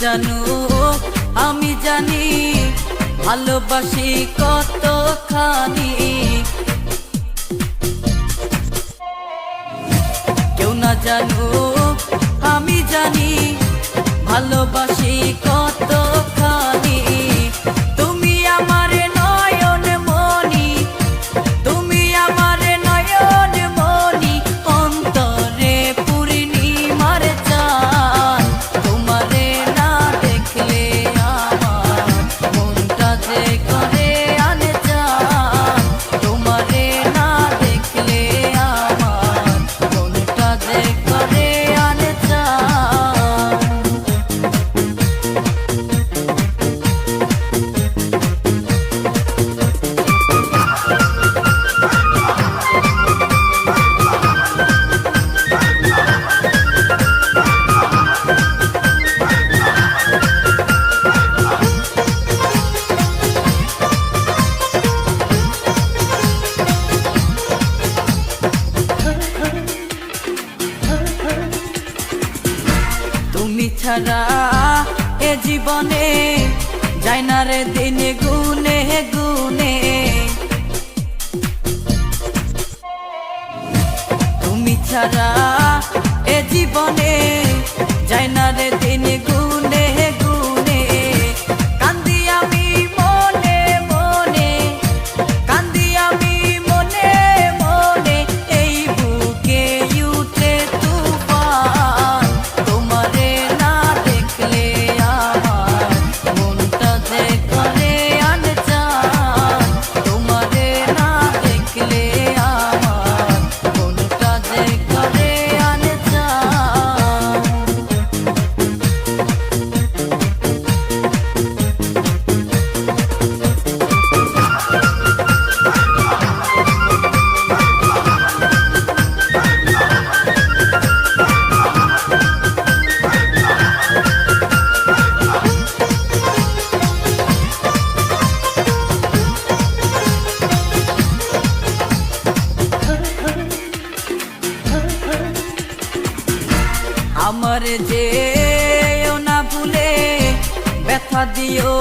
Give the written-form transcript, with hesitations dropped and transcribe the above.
জানো আমি জানি ভালোবাসি কতখানি। কেউ না জানো আমি জানি ভালোবাসি কতখানি। তুমি আমার নয়ন মনি, তুমি আমার নয়ন মনি, অন্তরে পূর্ণিমার চাঁদ। তোমারে না দেখলে আমার মনটা যে করে আনজান। তোমারে না দেখলে আমার মনটা যে করে আনজান। তুমি ছাড়া এ জীবনে যায় না রে দিন গুনে গুনে। তুমি ছাড়া এ জীবনে যায় না রে দিন গুনে গুনে। কান্দি আমি মনে মনে, কান্দি আমি মনে মনে, এই বুকে উঠে তুফান। তোমারে না দেখলে আমার মনটা যে করে আনজান। তোমারে না দেখলে আমার মনটা যে করে আনজান। আমার যে না ভুলে ব্যথা দিও